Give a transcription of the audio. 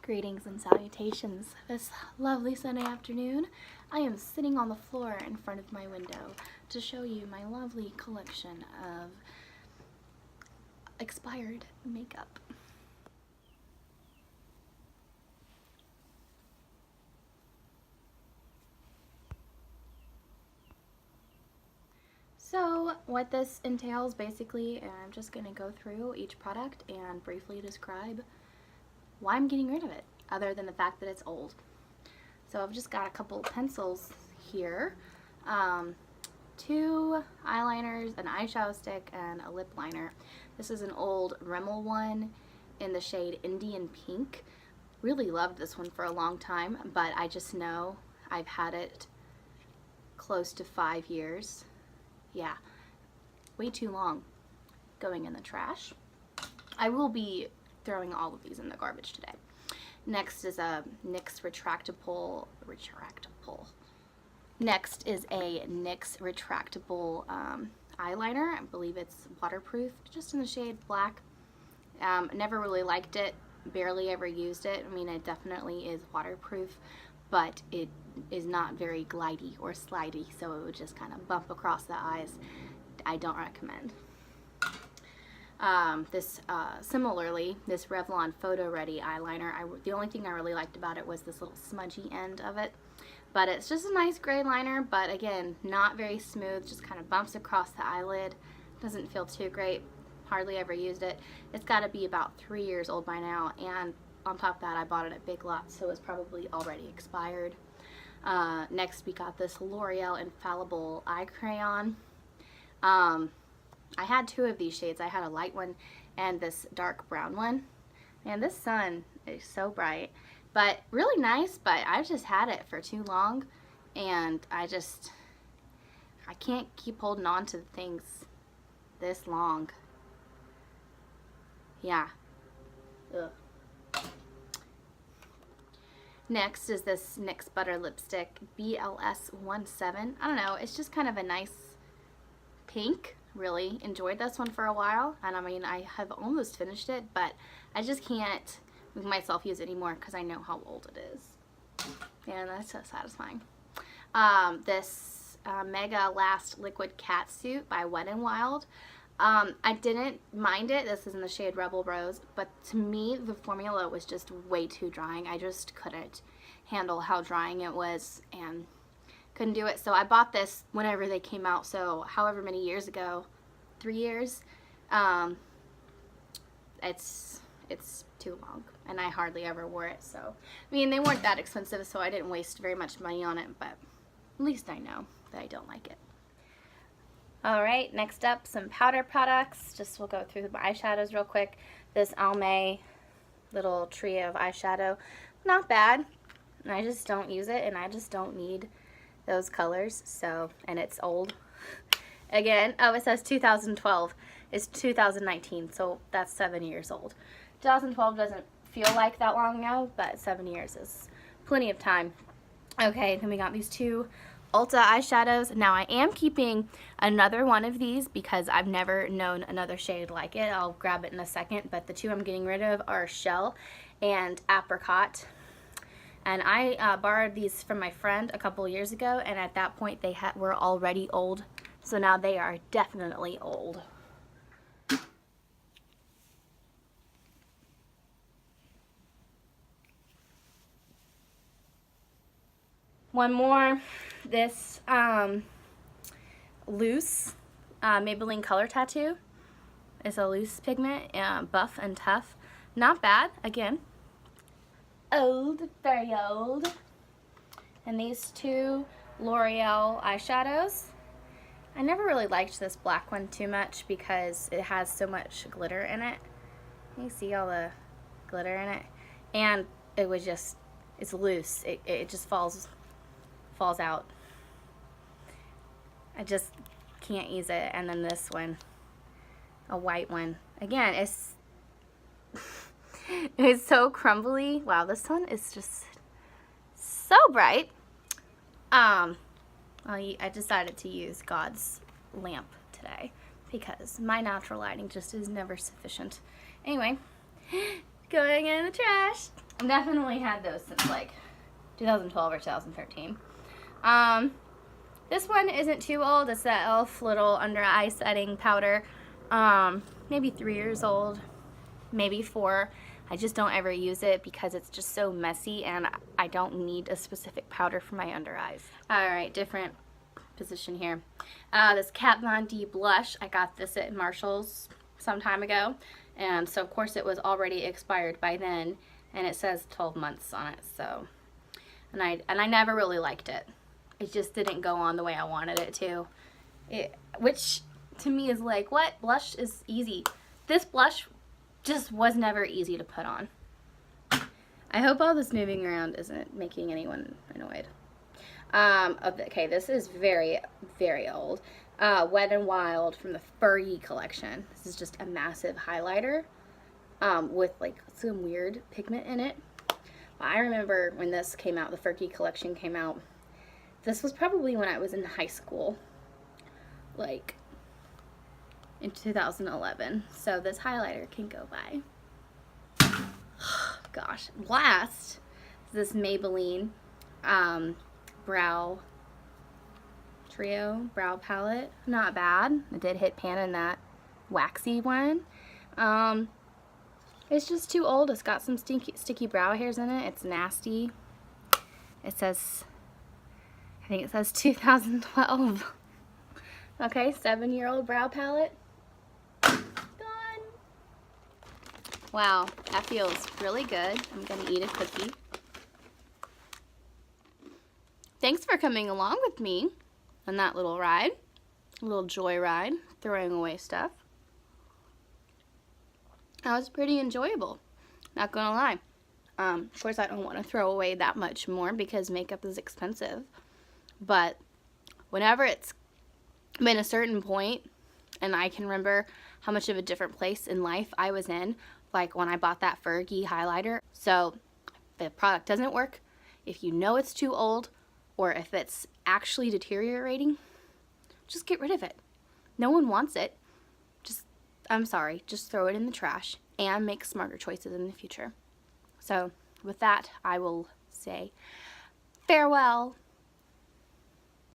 Greetings and salutations. This lovely Sunday afternoon, I am sitting on the floor in front of my window to show you my lovely collection of expired makeup. So what this entails basically, and I'm just going to go through each product and briefly describe why I'm getting rid of it, other than the fact that it's old. So I've just got a couple pencils here, 2 eyeliners, an eyeshadow stick, and a lip liner. This is an old Rimmel one in the shade Indian Pink. Really loved this one for a long time, but I just know I've had it close to 5 years. Yeah, way too long. Going in the trash. I will be throwing all of these in the garbage today. Next is a NYX retractable. Next is a NYX retractable eyeliner. I believe it's waterproof, just in the shade black. Never really liked it, barely ever used it. I mean, it definitely is waterproof, but it is not very glidey or slidey, so it would just kind of bump across the eyes. I don't recommend. Similarly, this Revlon Photo Ready eyeliner, the only thing I really liked about it was this little smudgy end of it. But it's just a nice gray liner, but again, not very smooth, just kind of bumps across the eyelid. Doesn't feel too great, hardly ever used it. It's got to be about 3 years old by now, and on top of that, I bought it at Big Lots, so it's probably already expired. Next, we got this L'Oreal Infallible Eye Crayon. I had 2 of these shades. I had a light one and this dark brown one. And this sun is so bright, but really nice, but I've just had it for too long, and I can't keep holding on to things this long. Yeah. Ugh. Next is this NYX Butter Lipstick BLS17. I don't know, it's just kind of a nice pink. Really enjoyed this one for a while, and I mean, I have almost finished it, but I just can't make myself use it anymore because I know how old it is, and that's so satisfying. This Mega Last Liquid Catsuit by Wet n Wild. I didn't mind it. This is in the shade Rebel Rose, but to me the formula was just way too drying. I just couldn't handle how drying it was and couldn't do it. So I bought this whenever they came out, so however many years ago, 3 years. It's too long, and I hardly ever wore it. So I mean, they weren't that expensive, so I didn't waste very much money on it, but at least I know that I don't like it. Alright, next up, some powder products. We'll go through the eyeshadows real quick. This Almay little trio of eyeshadow, not bad. I just don't use it, and I just don't need those colors. So, and it's old. Again, oh, it says 2012. It's 2019, so that's 7 years old. 2012 doesn't feel like that long now, but 7 years is plenty of time. Okay, then we got these 2 Ulta eyeshadows. Now I am keeping another one of these because I've never known another shade like it. I'll grab it in a second, but the 2 I'm getting rid of are Shell and Apricot. And I borrowed these from my friend a couple years ago, and at that point they were already old, so now they are definitely old. One more, this loose Maybelline Color Tattoo. It's a loose pigment, buff and tough. Not bad, again. Old, very old. And these 2 L'Oreal eyeshadows. I never really liked this black one too much because it has so much glitter in it. You see all the glitter in it, and it was just, it's loose. It just falls out. I just can't use it. And then this one, a white one. Again, it's it's so crumbly. Wow, this one is just so bright. I decided to use God's lamp today because my natural lighting just is never sufficient. Anyway, going in the trash. I've definitely had those since like 2012 or 2013. This one isn't too old. It's that e.l.f. little under eye setting powder. Maybe 3 years old, maybe 4. I just don't ever use it because it's just so messy and I don't need a specific powder for my under eyes. Alright, different position here. This Kat Von D blush, I got this at Marshall's some time ago, and so of course it was already expired by then, and it says 12 months on it, so, and I never really liked it. It just didn't go on the way I wanted it to. Which to me is like, what? Blush is easy. This blush just was never easy to put on. I hope all this moving around isn't making anyone annoyed. Okay, this is very, very old. Wet n Wild from the Fergie collection. This is just a massive highlighter with like some weird pigment in it. I remember when this came out, the Fergie collection came out. This was probably when I was in high school, like in 2011. So this highlighter can go by. Gosh. Last is this Maybelline brow trio brow palette. Not bad. I did hit pan in that waxy one. It's just too old. It's got some sticky brow hairs in it. It's nasty. It says, I think it says 2012. Okay, 7-year-old brow palette. Gone. Wow, that feels really good. I'm gonna eat a cookie. Thanks for coming along with me on that little ride, a little joy ride, throwing away stuff. That was pretty enjoyable, not gonna lie. Of course, I don't want to throw away that much more because makeup is expensive, but whenever it's been a certain point, and I can remember how much of a different place in life I was in, like when I bought that Fergie highlighter. So if the product doesn't work, if you know it's too old, or if it's actually deteriorating, just get rid of it. No one wants it. I'm sorry, just throw it in the trash and make smarter choices in the future. So with that, I will say farewell.